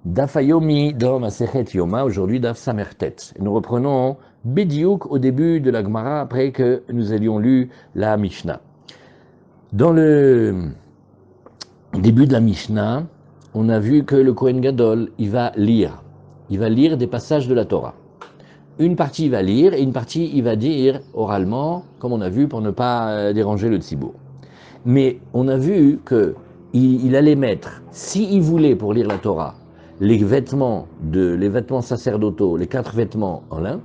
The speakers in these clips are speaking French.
Daf Hayomi dans Masechet Yoma, aujourd'hui Daf Samertet. Nous reprenons Bediouk au début de la Gemara après que nous ayons lu la Mishnah. Dans le début de la Mishnah, on a vu que le Kohen Gadol, il va lire des passages de la Torah. Une partie il va lire et une partie il va dire oralement, comme on a vu pour ne pas déranger le tzibour. Mais on a vu que il allait mettre, s'il voulait pour lire la Torah, les vêtements sacerdotaux, les 4 vêtements en lin,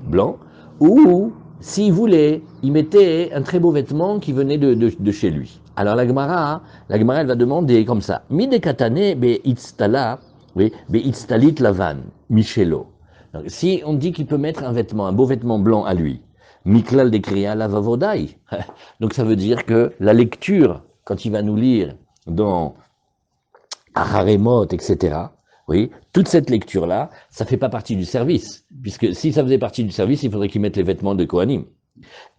blanc, ou s'il voulait, il mettait un très beau vêtement qui venait de chez lui. Alors la Gemara, elle va demander comme ça, Mide katane be itztala, oui, be itztalit lavan, michelo. Donc, si on dit qu'il peut mettre un beau vêtement blanc à lui, Miklal dekriya lavavodai. Donc ça veut dire que la lecture, quand il va nous lire dans Aharemot, etc., oui, toute cette lecture-là, ça ne fait pas partie du service. Puisque si ça faisait partie du service, il faudrait qu'il mette les vêtements de Kohanim.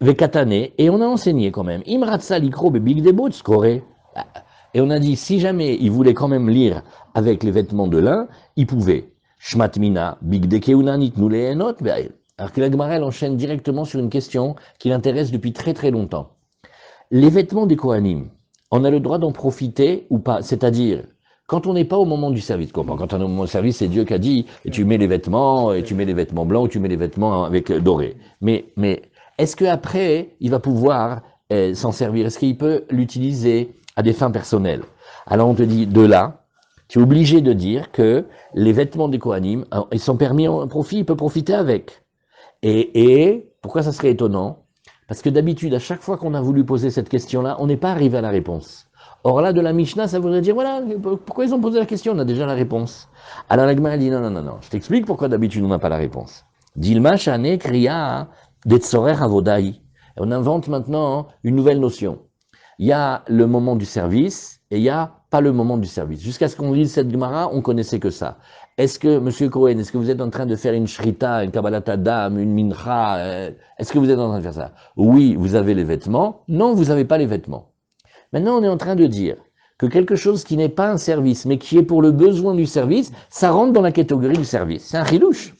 Vekatane, et on a enseigné quand même, Imratsa likro bebig debot skoré. Et on a dit, si jamais il voulait quand même lire avec les vêtements de lin, il pouvait. Shmatmina, big dekeuna nitnu leenot, alors que la Gemara, elle enchaîne directement sur une question qui l'intéresse depuis très très longtemps. Les vêtements des Kohanim, on a le droit d'en profiter ou pas? C'est-à-dire, quand on n'est pas au moment du service, quand on est au moment du service, c'est Dieu qui a dit, et tu mets les vêtements, et tu mets les vêtements blancs, ou tu mets les vêtements avec dorés. Mais est-ce qu'après, il va pouvoir s'en servir? Est-ce qu'il peut l'utiliser à des fins personnelles? Alors on te dit, de là, tu es obligé de dire que les vêtements des Kohanim, ils sont permis en profit, il peut profiter avec. Et pourquoi ça serait étonnant? Parce que d'habitude, à chaque fois qu'on a voulu poser cette question-là, on n'est pas arrivé à la réponse. Or là, de la Mishnah, ça voudrait dire, voilà, pourquoi ils ont posé la question? On a déjà la réponse. Alors la Gemara dit, non, je t'explique pourquoi d'habitude on n'a pas la réponse. Dilma shane kriya detzorer avodai. On invente maintenant une nouvelle notion. Il y a le moment du service et il n'y a pas le moment du service. Jusqu'à ce qu'on lise cette Gemara, on connaissait que ça. Est-ce que, Monsieur Cohen, est-ce que vous êtes en train de faire une shrita, une kabbalat adam, une mincha? Est-ce que vous êtes en train de faire ça? Oui, vous avez les vêtements. Non, vous n'avez pas les vêtements. Maintenant, on est en train de dire que quelque chose qui n'est pas un service, mais qui est pour le besoin du service, ça rentre dans la catégorie du service. C'est un chilouche.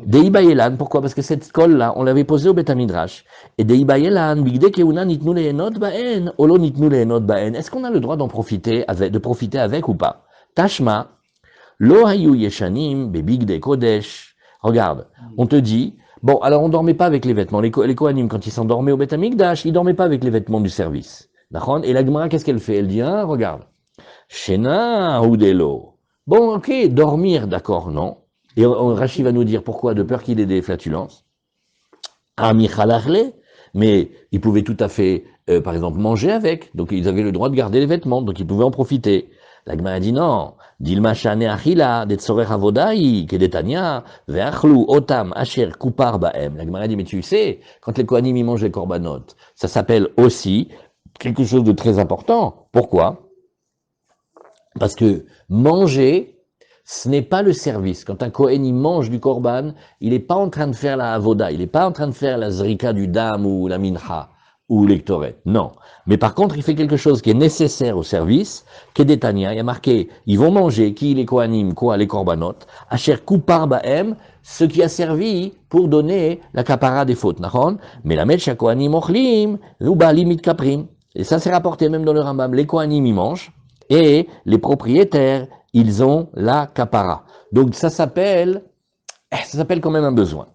Deibayelan, pourquoi? Parce que cette colle-là, on l'avait posée au Beth Midrash. Et Deibayelan, bigde keuna nitnu leenot baen, olo nitnu leenot baen. Est-ce qu'on a le droit de profiter avec ou pas? Tashma, lo hayu yeshanim bebigde kodesh. Regarde, on te dit, bon, alors on dormait pas avec les vêtements. Les Kohanim, quand ils s'endormaient au Beth Amikdash, ils dormaient pas avec les vêtements du service. Et la Gemara, qu'est-ce qu'elle fait? Elle dit, regarde, Shena Houdelo. Bon, ok, dormir, d'accord, non. Et Rashi va nous dire pourquoi, de peur qu'il ait des flatulences. Amichalachle, mais ils pouvaient tout à fait, par exemple, manger avec. Donc ils avaient le droit de garder les vêtements, donc ils pouvaient en profiter. La Gemara dit non. Dilma shane achila, detzorer avodai, kedetania, ve'achlu otam asher kupar baem. La Gemara dit, mais tu sais, quand les Kohanim ils mangent les korbanot, ça s'appelle aussi quelque chose de très important. Pourquoi? Parce que manger, ce n'est pas le service. Quand un Kohen il mange du korban, il n'est pas en train de faire la avoda, il n'est pas en train de faire la zrika du dam ou la mincha ou l'ektoret. Non. Mais par contre, il fait quelque chose qui est nécessaire au service, Kedetania, il y a marqué, ils vont manger, qui les Kohanim, quoi, les korbanot, asher kupar baem, ce qui a servi pour donner la kapara des fautes, nachon, mais la metcha Kohanim ochlim, rubalim it kaprim. Et ça c'est rapporté même dans le Rambam, les Kohanim y mangent, et les propriétaires, ils ont la kapara. Donc ça s'appelle quand même un besoin.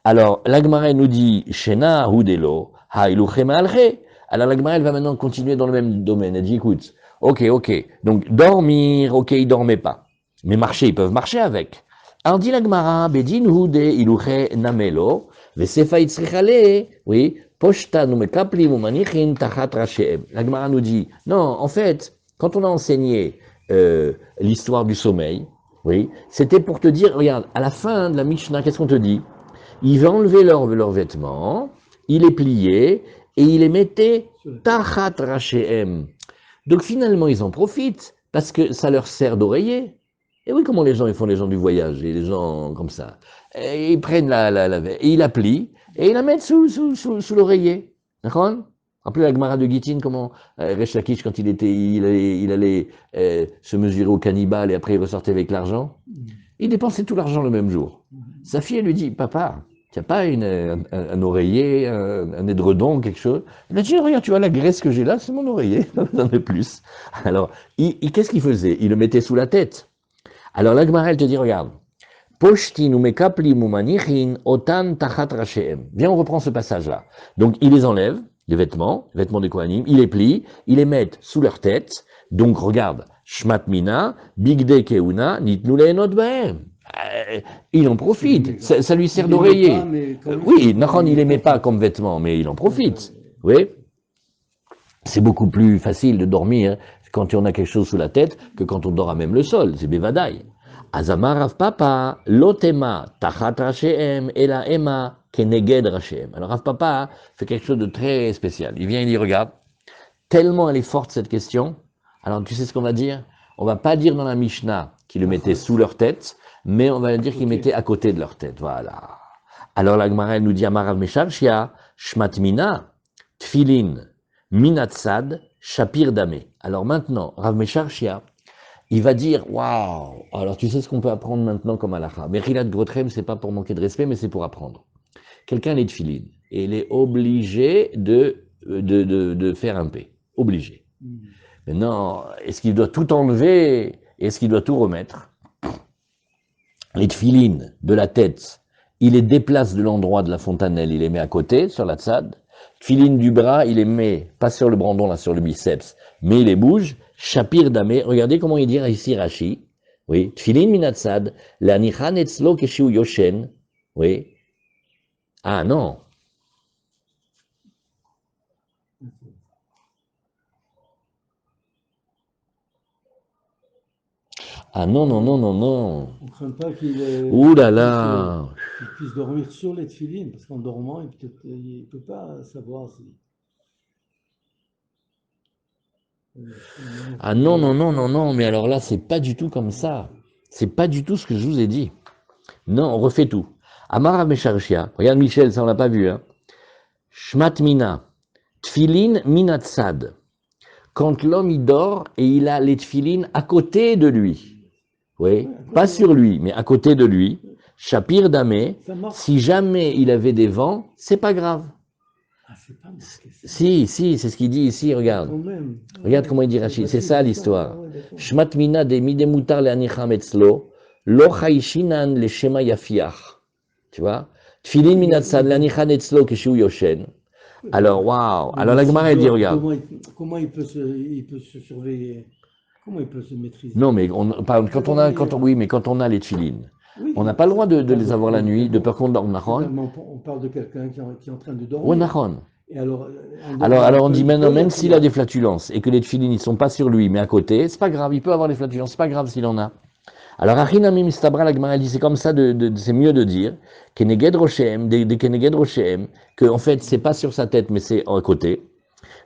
Alors, la Gemara nous dit, Shena hudelo, hailuche maalche. Alors la Gemara, elle va maintenant continuer dans le même domaine. Elle dit, écoute, ok, donc dormir, ok, ils dormaient pas. Mais marcher, ils peuvent marcher avec. Alors dit la Gemara, bedin hude iluche namelo, vesefa itzrichale, oui, poshta nu mekaplim umanichin tachat rasheem. La Gemara nous dit, non, en fait, quand on a enseigné l'histoire du sommeil, oui, c'était pour te dire, regarde, à la fin de la Mishnah, qu'est-ce qu'on te dit? Ils va enlever leurs vêtements, il les pliait et il les mettait tachat rasheem. Donc finalement, ils en profitent parce que ça leur sert d'oreiller. Et oui, comment les gens ils font, les gens du voyage et les gens comme ça. Et ils prennent et ils la plient et ils la mettent sous l'oreiller. D'accord? Rappelez la Gemara de Gittin, comment Resh Lakish, quand il allait se mesurer au cannibale et après il ressortait avec l'argent, il dépensait tout l'argent le même jour. Sa fille, elle lui dit, papa, tu n'as pas un oreiller, un édredon, quelque chose? Il a dit, regarde, tu vois la graisse que j'ai là, c'est mon oreiller, j'en ai plus. Alors, qu'est-ce qu'il faisait? Il le mettait sous la tête. Alors la Gemara, elle te dit, regarde, Poshtin ou mekapli mumanichin otan tachat rachem. Viens, on reprend ce passage-là. Donc, il les enlève, les vêtements des Kohanim, il les plie, il les met sous leur tête. Donc, regarde, shmatmina, bigde keuna, nitnu leenot bahem. Il en profite, ça lui sert d'oreiller. Oui, Nachon, il les met pas comme vêtements, mais il en profite. Oui. C'est beaucoup plus facile de dormir quand on a quelque chose sous la tête que quand on dort à même le sol. C'est bevadaï. Azamar Rav Papa, lotema tachat rachem ela ema keneged rachem. Alors Rav Papa fait quelque chose de très spécial. Il vient et il dit, regarde, tellement elle est forte cette question, alors tu sais ce qu'on va dire? On va pas dire dans la Mishnah qu'ils le mettaient sous leur tête, mais on va dire qu'ils mettaient à côté de leur tête. Voilà. Alors la Gemara nous dit, Amar Rav Mesharshia, shmatmina, tfilin, minatsad, shapir dame. Alors maintenant, Rav Mesharshia, il va dire, waouh, alors tu sais ce qu'on peut apprendre maintenant comme halakha. Merilat Grotrem, c'est pas pour manquer de respect, mais c'est pour apprendre. Quelqu'un est tfilin, et il est obligé de faire un P. Obligé. Maintenant, est-ce qu'il doit tout enlever? Est-ce qu'il doit tout remettre? Les tfilines de la tête, il les déplace de l'endroit de la fontanelle, il les met à côté, sur la tzad. Tfilines du bras, il les met, pas sur le brandon, là, sur le biceps, mais il les bouge. Shapir Damé, regardez comment il dit ici Rashi. Oui, tfilin minatzad, la nichan etzlo keshiu yoshen. Oui. Ah non. Ah non, non, non, non, non. On ne craint pas Ouh là là. qu'il puisse dormir sur les tefilines, parce qu'en dormant, il ne peut pas savoir si. Ah non, non, non, non, non, mais alors là, c'est pas du tout comme ça. C'est pas du tout ce que je vous ai dit. Non, on refait tout. Amara Mesharshia, regarde Michel, ça on l'a pas vu, hein. Shmat mina, tfilin minatsad. Quand l'homme il dort et il a les tfilines à côté de lui. Oui, pas sur lui, mais à côté de lui. Shapir Damé, si jamais il avait des vents, c'est pas grave. Ah, c'est pas marqué ça. Si, c'est ce qu'il dit ici, regarde. Quand même. Regarde comment il dit Rachid, c'est ça l'histoire. D'accord. Shmat mina de midemutar le anicham etzlo, lo chaishinan le shema yafiach. Tu vois? Tfilin minatzad le anichan etzlo keshu yoshen. Alors, waouh! Alors la Gemara, elle dit, regarde. Comment il peut se surveiller? Comment il peut se maîtriser? Non, mais oui, mais quand on a les tfilines, Oui, on n'a pas le droit de les avoir la nuit, de peur qu'on dorme, nachon? on parle de quelqu'un qui est en train de Ouais, dormir. nachon. Et alors, Alors on dit maintenant, même s'il a des flatulences et que les tfilines ne sont pas sur lui, mais à côté, c'est pas grave, il peut avoir des flatulences, c'est pas grave s'il en a. Alors, Achinami Mistabra, la Gemara dit, c'est comme ça, c'est mieux de dire, Keneged Roshem, des Keneged Roshem, que en fait, c'est pas sur sa tête, mais c'est à côté.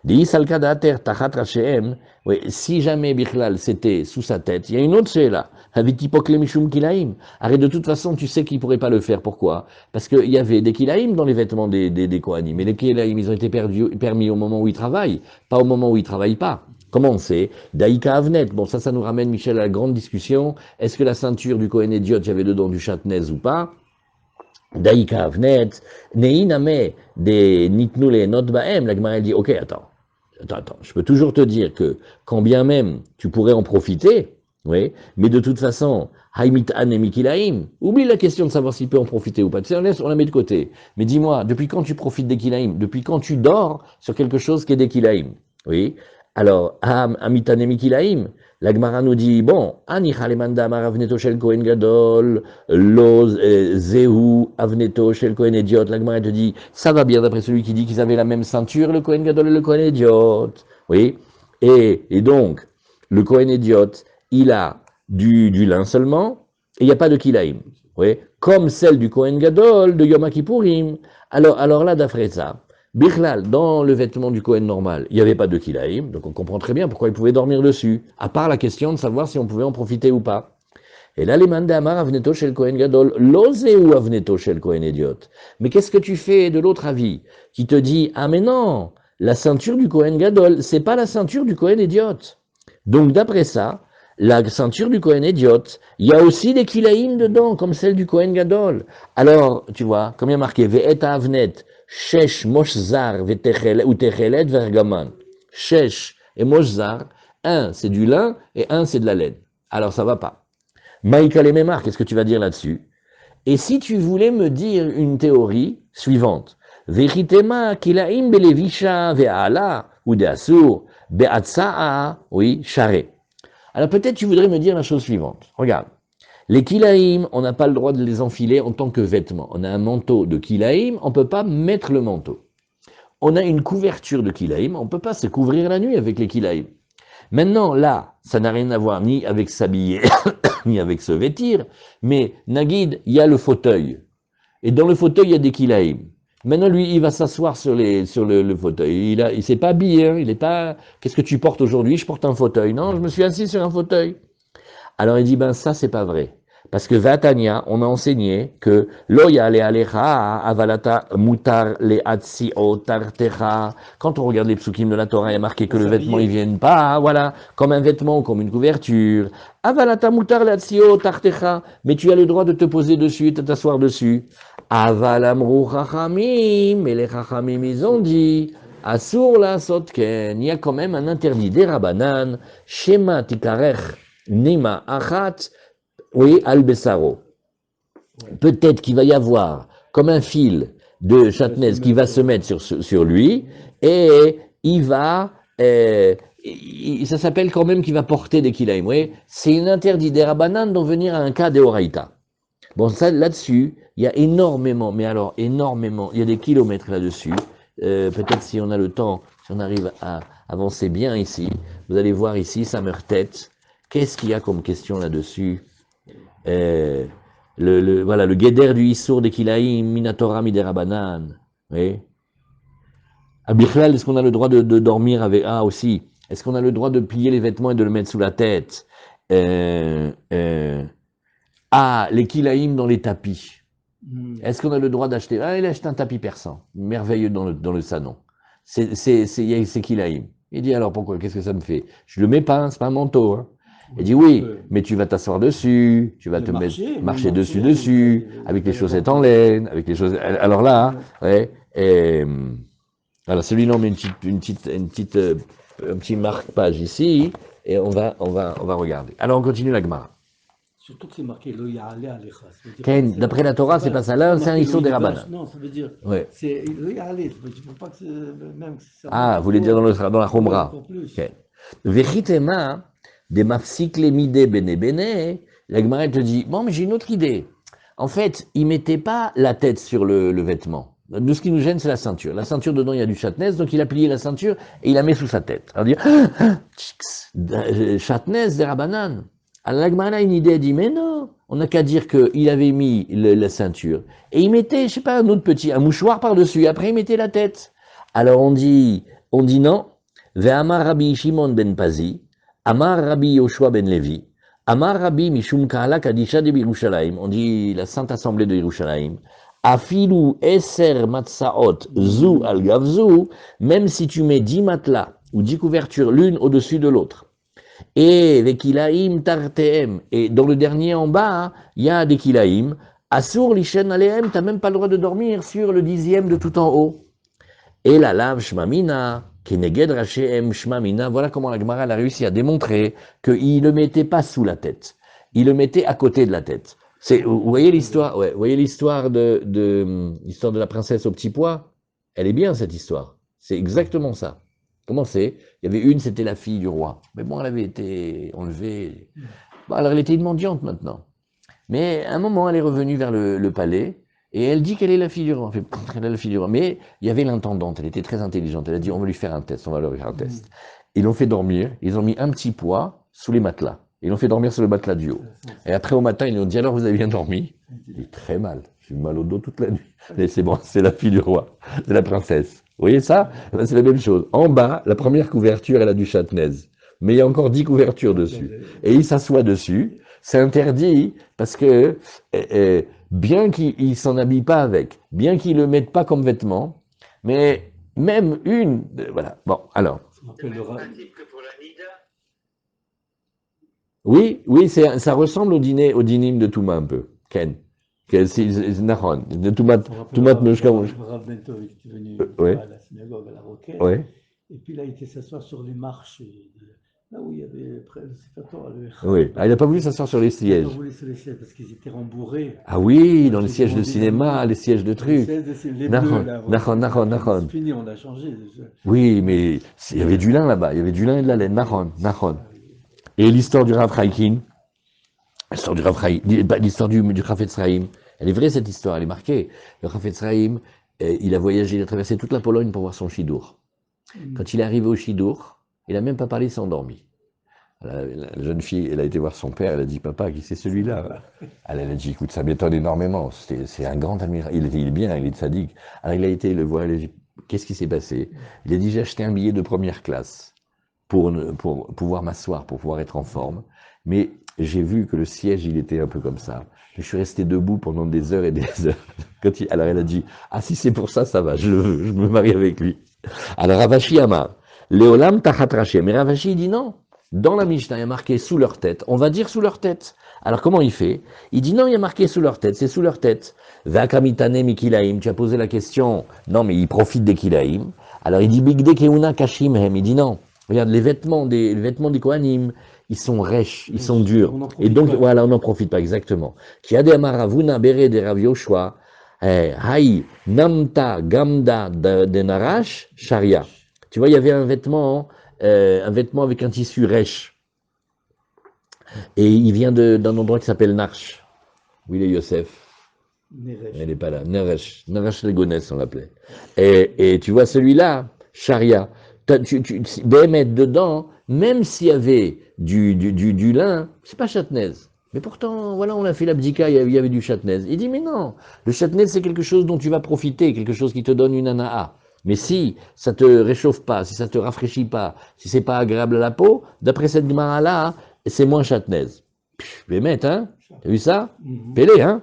Di Salkadater Tachat Rashem, oui, si jamais Bichlal c'était sous sa tête, il y a une autre c'est là, Havitipokle Mishum Kilaim. Arrête, de toute façon, tu sais qu'il pourrait pas le faire. Pourquoi? Parce qu'il y avait des Kilaim dans les vêtements des Kohanim, mais les Kilaim, ils ont été permis au moment où ils travaillent, pas au moment où ils travaillent pas. Comment on sait? Daïka Avnet. Bon, ça nous ramène, Michel, à la grande discussion. Est-ce que la ceinture du Kohen Ediot, il y avait dedans du châtenez ou pas? Daïka Avnet. Neiname des Nitnule Not Baem. La Gemara, elle dit, ok, attends. Je peux toujours te dire que, quand bien même tu pourrais en profiter, oui, mais de toute façon, Haïmit An et Mikilaim, oublie la question de savoir s'il peut en profiter ou pas. Tu sais, on la met de côté. Mais dis-moi, depuis quand tu profites des Kilaim? Depuis quand tu dors sur quelque chose qui est des Kilaim? Oui. Alors, Amitane Mikilaim, la Gemara nous dit, bon, Anichalemanda Maravneto Shel Kohen Gadol, Lo Zehu Avneto Shel Kohen Ediot. La Gemara te dit, ça va bien d'après celui qui dit qu'ils avaient la même ceinture, le Kohen Gadol et le Kohen Ediot. Oui. Et donc, le Kohen Ediot, il a du lin seulement, et il n'y a pas de Kilaim. Oui. Comme celle du Kohen Gadol de Yom Kippourim. Alors là, d'après ça, Bichlal, dans le vêtement du Kohen normal, il n'y avait pas de kilaïm, donc on comprend très bien pourquoi il pouvait dormir dessus, à part la question de savoir si on pouvait en profiter ou pas. Et là, les mandamar avneto shel Kohen gadol, l'osé ou avneto shel Kohen idiot. Mais qu'est-ce que tu fais de l'autre avis, qui te dit, ah mais non, la ceinture du Kohen Gadol, c'est pas la ceinture du Kohen Idiot. Donc d'après ça, la ceinture du Kohen Idiot, il y a aussi des kilaïm dedans, comme celle du Kohen Gadol. Alors, tu vois, comme il y a marqué, Ve'et avnet, shesh moshzar ou techelet vergaman. Shesh et moshzar, un c'est du lin et un c'est de la laine. Alors ça va pas. Maïka Lememar, qu'est-ce que tu vas dire là-dessus? Et si tu voulais me dire une théorie suivante, Veritema kilaim belevisha ve'ala ou de asur be'atsa'a, oui, charé. Alors peut-être tu voudrais me dire la chose suivante. Regarde, les kilaïm, on n'a pas le droit de les enfiler en tant que vêtements. On a un manteau de kilaïm, on ne peut pas mettre le manteau. On a une couverture de kilaïm, on ne peut pas se couvrir la nuit avec les kilaïm. Maintenant, là, ça n'a rien à voir ni avec s'habiller, ni avec se vêtir, mais Nagid, il y a le fauteuil. Et dans le fauteuil, il y a des kilaïm. Maintenant, lui, il va s'asseoir sur le fauteuil. Il s'est pas habillé, hein, il est pas... Qu'est-ce que tu portes aujourd'hui? Je porte un fauteuil. Non, je me suis assis sur un fauteuil. Alors il dit, ben ça, c'est pas vrai. Parce que Vatania, on a enseigné que Loya le alecha avalata mutar le atsio tartecha. Quand on regarde les psukim de la Torah, il y a marqué que le vêtement, il vient pas, voilà, comme un vêtement, comme une couverture. Avalata mutar le atsio tartecha. Mais tu as le droit de te poser dessus et de t'asseoir dessus. Avalamru chachamim, mais les chachamim, ils ont dit, asur la sotken. Il y a quand même un interdit des rabanan, shema tikarech nima achat, oui, al-Bessaro. Peut-être qu'il va y avoir comme un fil de châtenaise qui va se mettre sur lui et il va, ça s'appelle quand même qu'il va porter des kilaïm. Oui, c'est une interdit des rabanan d'en venir à un cas de Horaïta. Bon, ça, là-dessus, il y a énormément, mais alors énormément, il y a des kilomètres là-dessus. Peut-être si on a le temps, si on arrive à avancer bien ici, vous allez voir ici, ça meurt tête. Qu'est-ce qu'il y a comme question là-dessus? Voilà, le guéder du Issour de Kilaïm, Minatora Miderabanan. Oui. Abichlal, est-ce qu'on a le droit de dormir avec. Ah, aussi. Est-ce qu'on a le droit de plier les vêtements et de le mettre sous la tête? Les Kilaïm dans les tapis. Est-ce qu'on a le droit d'acheter? Ah, il achète un tapis persan. Merveilleux dans le salon. C'est Kilaïm. Il dit alors pourquoi? Qu'est-ce que ça me fait? Je le mets pas, c'est pas un manteau. Hein. Il dit oui, mais tu vas t'asseoir dessus, tu vas te marcher dessus, avec les chaussettes en laine, avec les chaussettes. Alors là, ouais. Alors celui-là, on met un petit marque-page ici, et on va regarder. Alors on continue la Gemara. Surtout que c'est marqué lo ya'ale alecha. D'après la Torah, c'est pas ça. Là, c'est un issur des rabbins. Non, ça veut dire. Ouais. C'est lo ya'ale. Tu ne peux pas que même. Ah, vous voulez dire dans la Chomra. Vechitema. Des mafsikle midé bene bene, la Gemara te dit, bon, mais j'ai une autre idée. En fait, il mettait pas la tête sur le vêtement. Nous, ce qui nous gêne, c'est la ceinture. La ceinture, dedans, il y a du châtenaise, donc il a plié la ceinture et il la met sous sa tête. Alors, il dit, châtenaise des rabanan. Alors, la Gemara a une idée, elle dit, mais non, on n'a qu'à dire qu'il avait mis la ceinture. Et il mettait, je sais pas, un mouchoir par-dessus, après il mettait la tête. Alors, on dit non, Ve'amar Rabbi Shimon ben Pazi, Amar Rabbi Yoshua ben Levi, Amar Rabbi Mishum Kaala Kadisha de Yerushalayim, on dit la Sainte Assemblée de Yerushalayim, Afilu Eser Matsaot Zu al Gavzu, même si tu mets 10 matelas ou 10 couvertures l'une au-dessus de l'autre, et les Kilaim Tarteem, et dans le dernier en bas, il y a des Kilaim, Asur Lishen Aleem, tu n'as même pas le droit de dormir sur le 10e de tout en haut. Et la lave Shmamina, Keneged Rachem Shmamina, voilà comment la Gemara a réussi à démontrer qu'il ne le mettait pas sous la tête, il le mettait à côté de la tête. Vous voyez l'histoire, ouais, vous voyez l'histoire l'histoire de la princesse au petit pois? Elle est bien cette histoire, c'est exactement ça. Comment c'est? Il y avait une, c'était la fille du roi, mais bon, elle avait été enlevée. Bon, alors elle était une mendiante maintenant, mais à un moment, elle est revenue vers le palais. Et elle dit qu'elle est la fille du roi. Elle est la fille du roi. Mais il y avait l'intendante, elle était très intelligente. Elle a dit, on va lui faire un test, on va lui faire un test. Ils l'ont fait dormir, ils ont mis un petit poids sous les matelas. Ils l'ont fait dormir sur le matelas du haut. Et après, au matin, ils lui ont dit, alors vous avez bien dormi? Il est très mal, j'ai eu mal au dos toute la nuit. Mais c'est bon, c'est la fille du roi, c'est la princesse. Vous voyez ça? C'est la même chose. En bas, la première couverture, elle a du châtenaise. Mais il y a encore 10 couvertures dessus. Et il s'assoit dessus. C'est interdit parce que bien qu'il s'en habille pas avec, bien qu'il le mette pas comme vêtement, mais même une, voilà. Bon, alors. Ça m'appelle le Rav. Oui, oui, ça ressemble au dinim de Touma un peu. Ken. C'est Nahon. De Touma, Ça me rappelle Touma Meshka. le Rav Bento qui était venu une fois Ouais, à la synagogue à la Roquette. ouais, Et puis là, il était s'asseoir sur les marches, là où il y avait près le Sefer le oui. Ah, il n'a pas voulu s'asseoir sur les il n'a pas sièges. voulu se laisser parce qu'ils étaient rembourrés. Ah oui, Alors dans les j'ai sièges de demandé cinéma, gentiment, les sièges de les trucs. 16, les bleus Nahon, là, voilà. Nahon, Et Nahon, après, Nahon. c'est fini, on a changé. Oui, mais il y avait du lin là-bas, il y avait du lin et de la laine. Oui, Nahon, Nahon. ah oui. Et l'histoire du Rav Chaikin, l'histoire du Rav Chaikin, l'histoire du Chafetz Chaim, elle est vraie cette histoire, elle est marquée. Le Chafetz Chaim, il a voyagé, il a traversé toute la Pologne pour voir son Chidour. Quand il est arrivé au Chidour, il n'a même pas parlé, il s'est endormi. La jeune fille, elle a été voir son père, elle a dit, papa, qui c'est celui-là? Elle a dit, écoute, ça m'étonne énormément, c'est un grand admirateur, il est bien, il est sadique. Alors il a été le voir, il a dit, qu'est-ce qui s'est passé? Il a dit, j'ai acheté un billet de première classe pour pouvoir m'asseoir, pour pouvoir être en forme, mais j'ai vu que le siège, il était un peu comme ça. Je suis resté debout pendant des heures et des heures. Alors elle a dit, ah si c'est pour ça, ça va, je me marie avec lui. Alors Ravashi Amar, Léolam Tachat Raché. Mais Ravashi dit non. Dans la Mishnah, il y a marqué sous leur tête. On va dire sous leur tête. Alors comment il fait? Il dit non, il y a marqué sous leur tête, c'est sous leur tête. Vakamitane Mikilaim, tu as posé la question. Non, mais il profite des Kilaim. Alors il dit Bigde Keuna Kashimhem. Il dit non. Regarde, les vêtements des Kohanim, ils sont rêches, ils sont durs. On n'en Et profite donc, pas. voilà, on n'en profite pas exactement. Qui a des Amaravuna Bere de Rav Yoshua. Haï, Namta, Gamda, de Narash, Sharia. Tu vois, il y avait un vêtement avec un tissu rêche. Et il vient d'un endroit qui s'appelle Narsh. Où il est Yosef? Neresh. Elle n'est pas là. Naresh. Naresh Legonès, on l'appelait. Et tu vois celui-là, Sharia. Béhémet dedans, même s'il y avait du lin, c'est pas châtenaise. Mais pourtant, voilà, on a fait l'abdika, il y avait du châtenaise. Il dit, mais non, le châtenaise, c'est quelque chose dont tu vas profiter, quelque chose qui te donne une anaa. Mais si ça te réchauffe pas, si ça te rafraîchit pas, si c'est pas agréable à la peau, d'après cette gemara-là, c'est moins châtenaise. Béhémet, hein? T'as vu ça? Pélé, hein?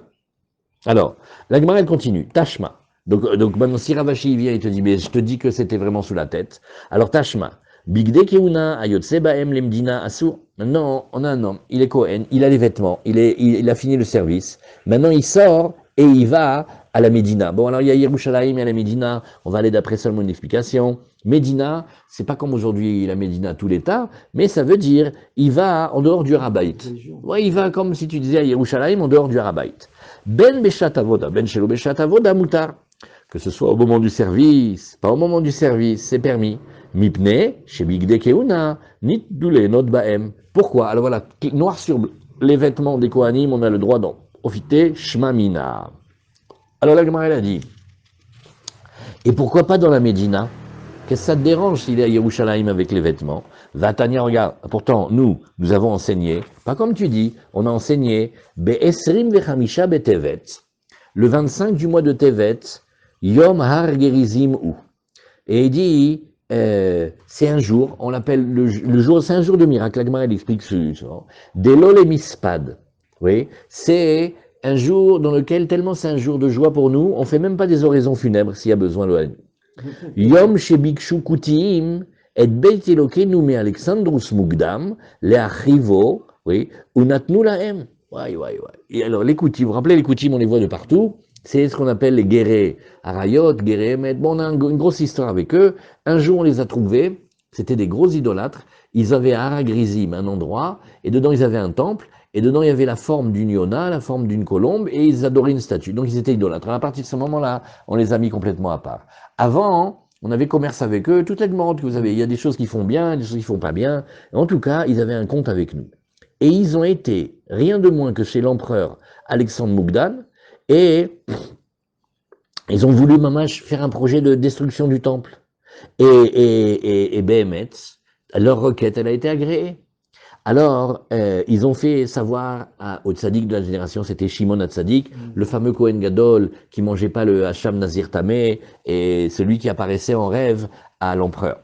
Alors, la Gemara, elle continue. Tashma. Donc maintenant, si Ravashi vient et te dit, mais je te dis que c'était vraiment sous la tête. Alors, Tashma. Bigde keuna ayotse baem lemdina asur. Maintenant, on a un homme, il est Cohen, il a les vêtements, il a fini le service. Maintenant, il sort et il va à la Médina. Bon, alors il y a Yerushalayim et à la Médina, on va aller d'après seulement une explication. Médina, c'est pas comme aujourd'hui la Médina tout l'État, mais ça veut dire, il va en dehors du Harabait. Ouais, il va comme si tu disais à Yerushalayim en dehors du Harabait. Ben Beshat Avoda, Ben Shelo Beshat Avoda Mutar. Que ce soit au moment du service, pas au moment du service, c'est permis. Mipne, chez Bigde Keuna, Nit Doule, Not Baem. Pourquoi? Alors voilà, noir sur les vêtements des Kohanim, on a le droit d'en profiter, Shmamina. Alors la Gemara, elle a dit, et pourquoi pas dans la Médina? Qu'est-ce que ça te dérange s'il est à Yerushalayim avec les vêtements? Vatania, regarde, pourtant, nous avons enseigné, pas comme tu dis, on a enseigné, Be'esrim vechamisha betevet, le 25 du mois de Tevet, Yom Har Gerizim ou. Et il dit, c'est un jour, on l'appelle le jour, c'est un jour de miracle, la Gemara, elle explique ça. Delole mispad, oui, c'est un jour dans lequel, tellement c'est un jour de joie pour nous, on fait même pas des oraisons funèbres s'il y a besoin de Yom shebikshu kutiim et beit Elokeinu me Alexandrus mugdam leachivo, oui, unatnu lahem. Et alors les koutim, vous vous rappelez les koutim, on les voit de partout. C'est ce qu'on appelle les guérés Arayot, guérés Emet. Bon, on a une grosse histoire avec eux. Un jour, on les a trouvés. C'était des gros idolâtres. Ils avaient à Aragrizim, un endroit, et dedans, ils avaient un temple. Et dedans, il y avait la forme d'une Yona, la forme d'une colombe, et ils adoraient une statue. Donc, ils étaient idolâtres. À partir de ce moment-là, on les a mis complètement à part. Avant, on avait commerce avec eux, toute la demande que vous avez. Il y a des choses qui font bien, des choses qui font pas bien. En tout cas, ils avaient un compte avec nous. Et ils ont été, rien de moins que chez l'empereur Alexandre Mougdan, et ils ont voulu, mamash, faire un projet de destruction du temple. Et Béhémet, leur requête, elle a été agréée. Alors, ils ont fait savoir au tzaddik de la génération, c'était Shimon HaTzadik, le fameux Kohen Gadol qui mangeait pas le Hacham Nazir Tameh, et celui qui apparaissait en rêve à l'empereur.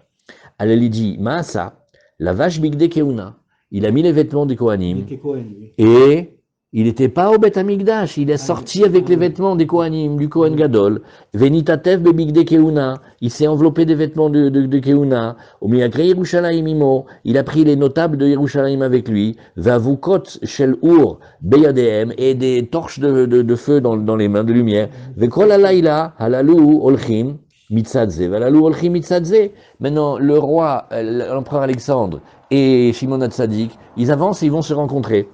Alors, il dit, Maasa, la vache Bigde Keuna, il a mis les vêtements des Kohanim, Il était Cohen, lui. et Il n'était pas au Beth Amikdash, il est sorti avec les vêtements des Kohanim, du Kohen Gadol. Venitatev bebigde keuna, il s'est enveloppé des vêtements de keuna. Omiakre Yerushalayim imo, il a pris les notables de Yerushalayim avec lui. Vavukot shel ur beyadehem, et des torches de feu dans les mains de lumière. Vekol alayla halalu olchim mitzadze, valalu olchim mitzadze. Maintenant, le roi, l'empereur Alexandre et Shimon HaTzadik, ils avancent et ils vont se rencontrer.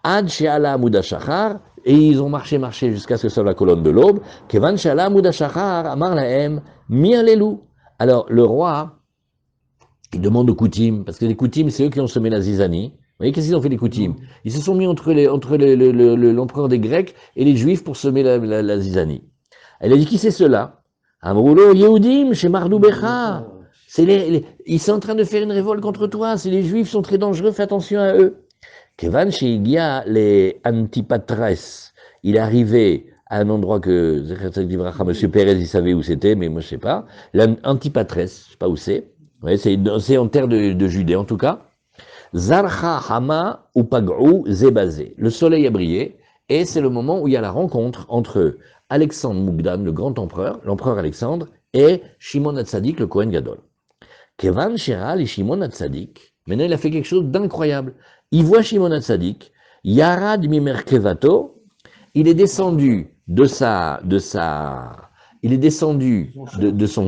Ad she'ala mudashachar, et ils ont marché jusqu'à ce que ce soit la colonne de l'aube. Kevan she'ala mudashachar, amar lahem, mi alelu. Alors, le roi, il demande aux Koutim, parce que les Koutim, c'est eux qui ont semé la zizanie. Vous voyez, qu'est-ce qu'ils ont fait les Koutim? Ils se sont mis entre l'empereur des Grecs et les Juifs pour semer la zizanie. Elle a dit, qui c'est cela? Amroulo Yehudim, chez Mardoubecha. Ils sont en train de faire une révolte contre toi, c'est les Juifs sont très dangereux, fais attention à eux. Kevan Sheigia, les Antipatres, il est arrivé à un endroit que M. Pérez, il savait où c'était, mais moi je sais pas. L'Antipatres, je sais pas où c'est. Ouais, c'est en terre de Judée en tout cas. Zarcha Hama Upag'u Zebazé. Le soleil a brillé et c'est le moment où il y a la rencontre entre Alexandre Moukdan, le grand empereur, l'empereur Alexandre, et Shimon HaTzadik, le Kohen Gadol. Kevan Sheral et Shimon HaTzadik, maintenant il a fait quelque chose d'incroyable. Il voit Shimon HaTzadik, Yarad Mimerkevato, il est descendu de son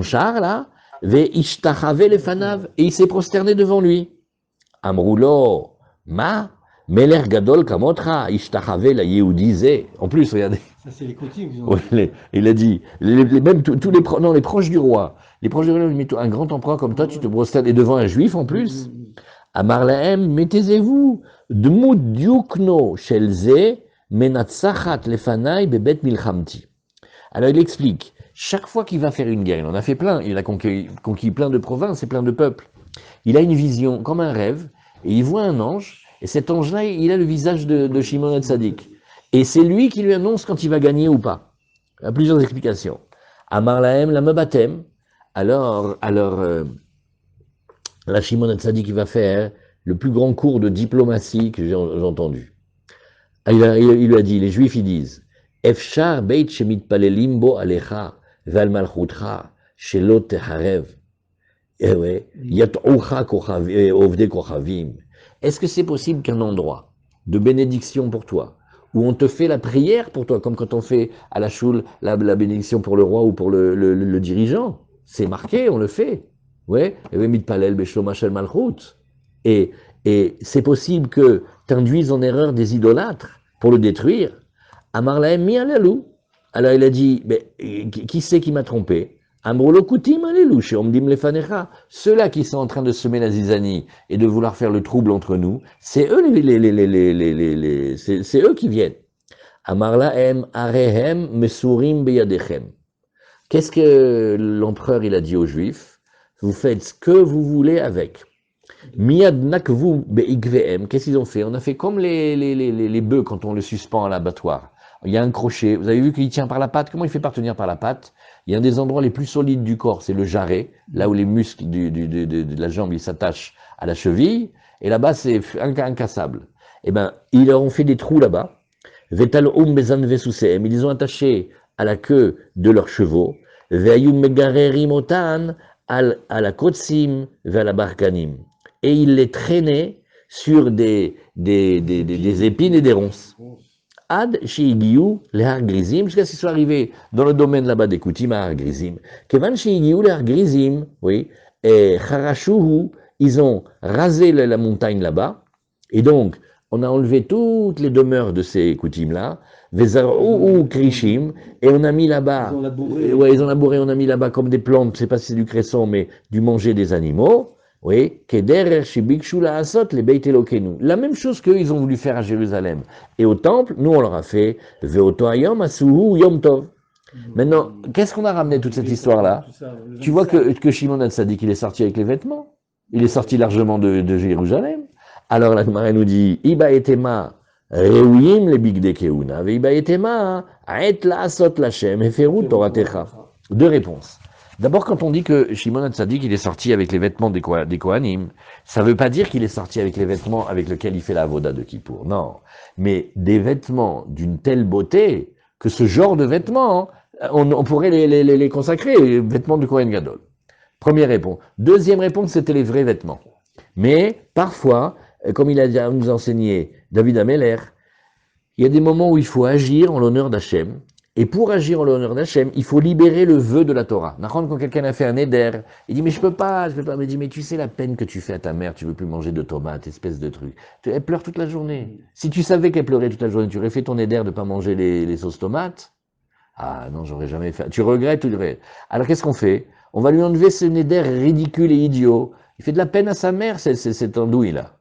char là, Ve Ishtachave Lefanav, et il s'est prosterné devant lui. Amroulo, Ma, Meler Gadol Kamotra, Ishtachave la Yehudize. En plus, regardez. Ça, c'est les Koutim qui ont dit. Il a dit, même tous les proches du roi, lui dit, un grand empereur comme toi, tu te prosternes, et devant un juif en plus. Amar lahem, mettez-vous, dmut diukno shelze, menatsachat lefanai bebet milchamti. Alors il explique, chaque fois qu'il va faire une guerre, il en a fait plein, il a conquis plein de provinces et plein de peuples. Il a une vision, comme un rêve, et il voit un ange, et cet ange-là, il a le visage de Shimon HaTzadik. Et c'est lui qui lui annonce quand il va gagner ou pas. Il y a plusieurs explications. Amar lahem la mebatem, alors, la Shimon HaTzadik qui va faire le plus grand cours de diplomatie que j'ai entendu. Il lui a dit, les Juifs ils disent, Efshar beit shemit palelim bo alecha val malchutra shelo teharev. Eh ouais, yat'ucha ovde kochavim. Est-ce que c'est possible qu'un endroit de bénédiction pour toi, où on te fait la prière pour toi, comme quand on fait à la choule la bénédiction pour le roi ou pour le dirigeant, c'est marqué, on le fait. Ouais, et c'est possible que tu induises en erreur des idolâtres pour le détruire. Amarlaem mi alalou. Alors il a dit, mais, qui c'est qui m'a trompé? Amrolo kutim alelu, sheomdim lefanecha. Ceux-là qui sont en train de semer la zizanie et de vouloir faire le trouble entre nous, c'est eux c'est eux qui viennent. Amarlaem arehem mesurim beyadechem. Qu'est-ce que l'empereur il a dit aux Juifs? Vous faites ce que vous voulez avec. Miyadnakvu beigvehem. Qu'est-ce qu'ils ont fait? On a fait comme les bœufs quand on le suspend à l'abattoir. Il y a un crochet. Vous avez vu qu'il tient par la patte. Comment il fait partenir par la patte? Il y a un des endroits les plus solides du corps, c'est le jarret, là où les muscles de la jambe ils s'attachent à la cheville. Et là-bas, c'est incassable. Eh ben, ils leur ont fait des trous là-bas. Vetal bezan vesusehem. Ils les ont attachés à la queue de leurs chevaux. Veayum megarerimotan à la kotsim vers la barkanim. Et ils les traînaient sur des épines et des ronces. Ad sheigiu lehar grizim, jusqu'à ce qu'ils soient arrivés dans le domaine là-bas des Koutim à Har Grizim. Kevan sheigiu lehar grizim, oui, et charashuhu, ils ont rasé la montagne là-bas, et donc on a enlevé toutes les demeures de ces Koutim là, vezarou krishim, et on a mis là-bas, ils ont labouré, on a mis là-bas comme des plantes, je sais pas si c'est du cresson, mais du manger des animaux. Oui, Keder Shibikshu la Asot, les Beit Elokenu. La même chose qu'eux, ils ont voulu faire à Jérusalem. Et au temple, nous, on leur a fait Veoto Ayom Asuhu Yom Tov. Maintenant, qu'est-ce qu'on a ramené toute cette histoire-là? Tu vois que Shimon HaTzadik, il est sorti avec les vêtements. Il est sorti largement de Jérusalem. Alors la Gemara nous dit Iba etema reuyim le bigde keuna, ve iba etema aet la asot lachem eferut toratecha. Deux réponses. D'abord, quand on dit que Shimon HaTzadik, il est sorti avec les vêtements des Kohanim, ça ne veut pas dire qu'il est sorti avec les vêtements avec lesquels il fait la avoda de Kippour. Non. Mais des vêtements d'une telle beauté que ce genre de vêtements, on pourrait les consacrer, les vêtements du Kohen Gadol. Première réponse. Deuxième réponse, c'était les vrais vêtements. Mais parfois, comme il a déjà nous enseigné David Ameller, il y a des moments où il faut agir en l'honneur d'Hachem. Et pour agir en l'honneur d'Hachem, il faut libérer le vœu de la Torah. Quand quelqu'un a fait un éder, il dit mais je peux pas. Mais il dit mais tu sais la peine que tu fais à ta mère, tu veux plus manger de tomates, espèce de truc. Elle pleure toute la journée. Si tu savais qu'elle pleurait toute la journée, tu aurais fait ton éder de pas manger les sauces tomates. Ah non, j'aurais jamais fait. Tu regrettes, tu regrettes. Alors qu'est-ce qu'on fait? On va lui enlever ce éder ridicule et idiot. Il fait de la peine à sa mère, cet andouille-là.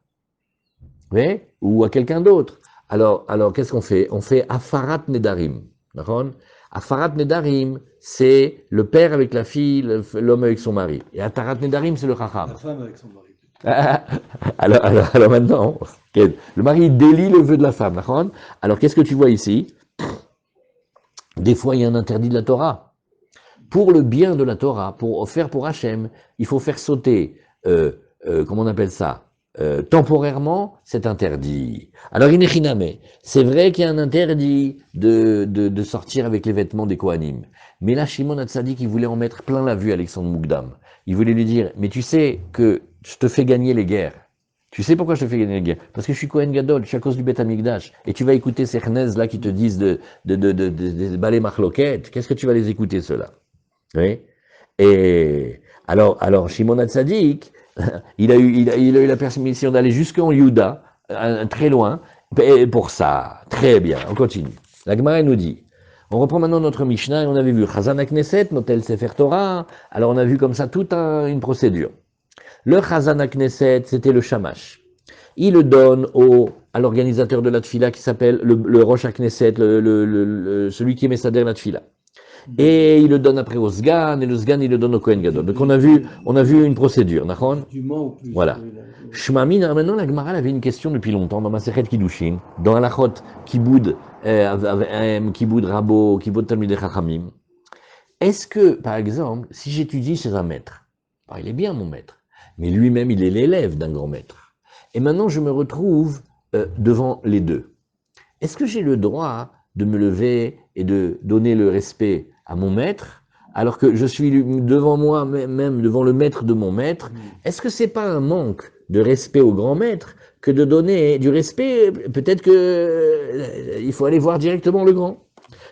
Oui? Ou à quelqu'un d'autre. Alors qu'est-ce qu'on fait? On fait Afarat Nedarim. D'accord? Afarat Nedarim, c'est le père avec la fille, l'homme avec son mari. Et Atarat Nedarim, c'est le Chacham. La femme avec son mari. alors maintenant, le mari délie le vœu de la femme. D'accord? Alors qu'est-ce que tu vois ici? Des fois, il y a un interdit de la Torah. Pour le bien de la Torah, pour faire pour Hachem, il faut faire sauter, comment on appelle ça? Temporairement, c'est interdit. Alors, Inechiname, c'est vrai qu'il y a un interdit de sortir avec les vêtements des Kohanim. Mais là, Shimon HaTzadik, il voulait en mettre plein la vue à Alexandre Moukdam. Il voulait lui dire, mais tu sais que je te fais gagner les guerres. Tu sais pourquoi je te fais gagner les guerres? Parce que je suis Kohen Gadol, je suis à cause du Beth Amikdash. Et tu vas écouter ces chnez là qui te disent de balai marloquette. Qu'est-ce que tu vas les écouter, ceux-là? Oui. Et alors Shimon HaTzadik, il a eu la permission d'aller jusqu'en Yuda, très loin, et pour ça. Très bien, on continue. La Gemara nous dit, on reprend maintenant notre Mishnah, et on avait vu Chazan HaKnesset, Notel Sefer Torah, alors on a vu comme ça toute une procédure. Le Chazan HaKnesset, c'était le Shamash. Il le donne à l'organisateur de la Tfila qui s'appelle le Rosh HaKnesset, celui qui est Messader la Tfila. Et il le donne après au Sgan, et le Sgan, il le donne au Kohen Gadol. Donc on a vu une procédure, d'accord? Voilà. Shmamin, maintenant la Gemara avait une question depuis longtemps dans Masechet Kiddushin, dans Halachot Kiboud Rabo, Kiboud Talmidei Chachamim. Est-ce que, par exemple, si j'étudie chez un maître, il est bien mon maître, mais lui-même il est l'élève d'un grand maître, et maintenant je me retrouve devant les deux, est-ce que j'ai le droit de me lever et de donner le respect à mon maître, alors que je suis devant moi, même devant le maître de mon maître? Est-ce que c'est pas un manque de respect au grand maître que de donner du respect? Peut-être que il faut aller voir directement le grand.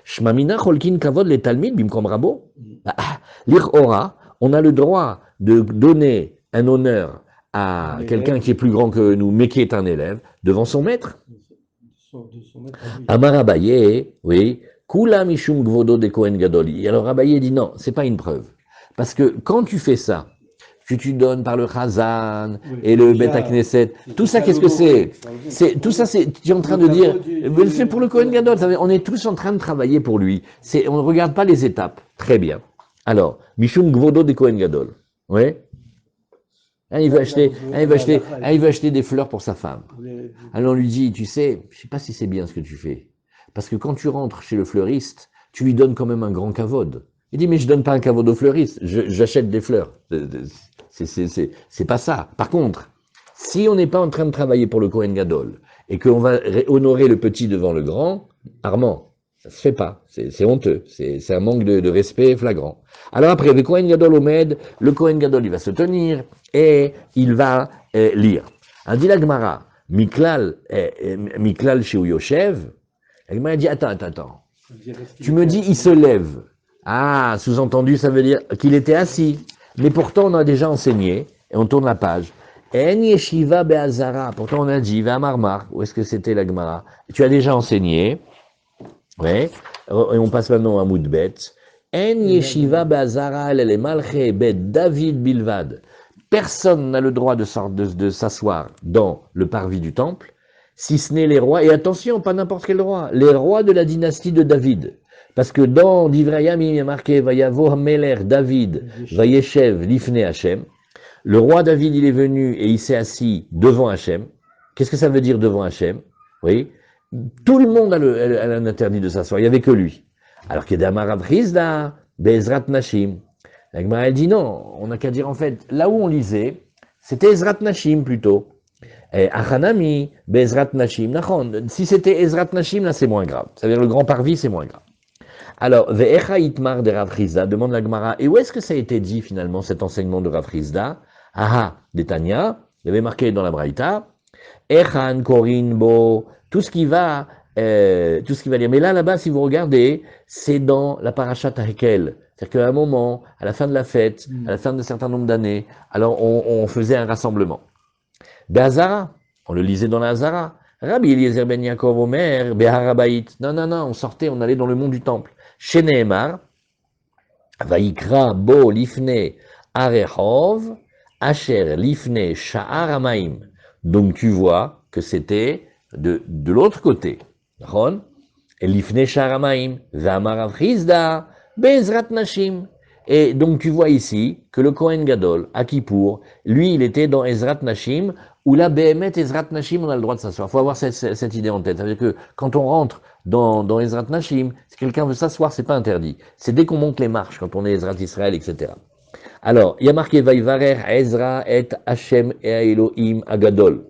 Shmamina cholkin kavod les talmid bimkom rabo. Lir ora, on a le droit de donner un honneur à quelqu'un qui est plus grand que nous, mais qui est un élève, devant son maître. Amar Abaye, oui, Kula Mishum Gvodo de Kohen Gadoli. Alors Abaye dit non, c'est pas une preuve. Parce que quand tu fais ça, que tu donnes par le Chazan et le Bet HaKnesset, tout ça, qu'est-ce que c'est? Tout ça, tu es en train de dire, c'est pour le Kohen Gadol, on est tous en train de travailler pour lui. On ne regarde pas les étapes. Très bien. Alors, Mishum Gvodo de Kohen Gadol. Oui. Il veut acheter des fleurs pour sa femme. Alors on lui dit, tu sais, je sais pas si c'est bien ce que tu fais. Parce que quand tu rentres chez le fleuriste, tu lui donnes quand même un grand kavod. Il dit, mais je donne pas un kavod au fleuriste, j'achète des fleurs. C'est pas ça. Par contre, si on n'est pas en train de travailler pour le Kohen Gadol, et qu'on va honorer le petit devant le grand, Armand, ça se fait pas. C'est honteux. C'est un manque de respect flagrant. Alors après, le Kohen Gadol Omed, le Kohen Gadol, il va se tenir, et il va lire. Alors dit la Gemara, Miklal chez Yoshev, la Gemara dit, attends. Tu me dis, il se lève. Ah, sous-entendu, ça veut dire qu'il était assis. Mais pourtant, on a déjà enseigné, et on tourne la page. En yeshiva be'azara. Pourtant, on a dit, va à Marmar. Où est-ce que c'était la Gemara? Tu as déjà enseigné. Ouais. Et on passe maintenant à Moudbet. En yeshiva be'azara, elle malche bet David bilvad. Personne n'a le droit de s'asseoir dans le parvis du temple, si ce n'est les rois, et attention, pas n'importe quel roi, les rois de la dynastie de David. Parce que dans Divrayam, il y a marqué, Vayavo Meler David, Vayeshev Lifne Hachem. Le roi David, il est venu et il s'est assis devant Hachem. Qu'est-ce que ça veut dire devant Hachem? Oui. Tout le monde a un interdit de s'asseoir, il n'y avait que lui. Alors qu'il y a Damarav Chizda, Bezrat Nashim. La Gemara, elle dit non, on n'a qu'à dire en fait, là où on lisait, c'était Ezrat Nashim plutôt. Et Achanami, Bezrat Nashim, Nachon. Si c'était Ezrat Nashim, là c'est moins grave. C'est-à-dire le grand parvis, c'est moins grave. Alors, Ve'echa Itmar de Rav Chizda, demande la Gemara, et où est-ce que ça a été dit finalement cet enseignement de Rav Chizda? Aha, d'Etania, il y avait marqué dans la Braïta, Echan, Korin, Bo, tout ce qui va dire. Mais là-bas, si vous regardez, c'est dans la Parashat Hekel. C'est-à-dire qu'à un moment, à la fin de la fête, à la fin d'un certain nombre d'années, alors on faisait un rassemblement. Be'azara, on le lisait dans la Hazara. Rabbi Eliezer ben Yaakov Omer, Be'harabait. Non, non, non, on sortait, on allait dans le mont du temple. Chez Nehemar, Vaikra bo lifne arehov, asher lifne sha'ar hamaim. Donc tu vois que c'était de l'autre côté. D'accord? Et lifne sha'ar hamaim, ve'amar Rav Chizda, be'ezrat nashim. Et donc tu vois ici que le Kohen Gadol, à Kippour, lui il était dans Ezrat Nashim, où là, Behemet, Ezrat Nashim, on a le droit de s'asseoir. Il faut avoir cette idée en tête. C'est-à-dire que quand on rentre dans Ezrat Nashim, si quelqu'un veut s'asseoir, c'est pas interdit. C'est dès qu'on monte les marches, quand on est Ezrat Israël, etc. Alors, il y a marqué Vaivarer, Ezra et Hashem et Elohim Agadol.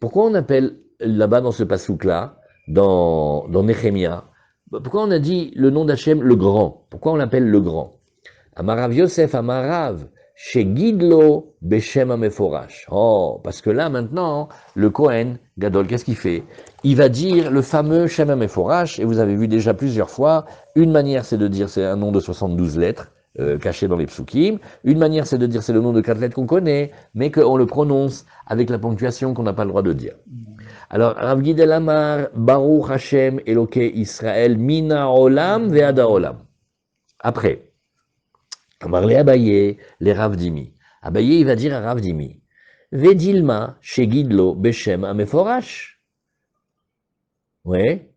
Pourquoi on appelle là-bas dans ce pasouk-là, dans Nehemia, pourquoi on a dit le nom d'Hachem le grand? Pourquoi on l'appelle le grand? Amarav Yosef, Amarav, chez Gidlo, Beshem Ameforash. Oh, parce que là, maintenant, le Kohen, Gadol, qu'est-ce qu'il fait? Il va dire le fameux Shem Ameforash, et vous avez vu déjà plusieurs fois, une manière c'est de dire c'est un nom de 72 lettres, caché dans les psukim, une manière c'est de dire c'est le nom de 4 lettres qu'on connaît, mais qu'on le prononce avec la ponctuation qu'on n'a pas le droit de dire. Alors, Rav Gidel Amar, Baruch Hashem, Eloke Israël, Mina Olam, Ve'ada Olam. Après, Amar le Abaye, les Rav Dimi. Abaye, il va dire à Rav Dimi, Vedilma, chez Gidlo, Beshem, Ameforash. Ouais,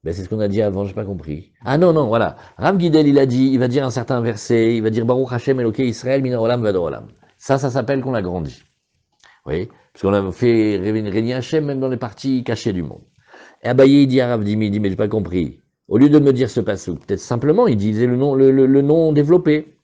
ben c'est ce qu'on a dit avant, j'ai pas compris. Ah non, non, voilà. Rav Gidel, il a dit, il va dire un certain verset, il va dire Baruch Hashem, Eloke Israël, Mina Olam, Ve'ada Olam. Ça s'appelle qu'on a grandi. Oui, parce qu'on a fait régner Hachem même dans les parties cachées du monde. Et Abaye, il dit à Rav Dimi, il dit, mais j'ai pas compris. Au lieu de me dire ce passou, peut-être simplement, il disait le nom développé.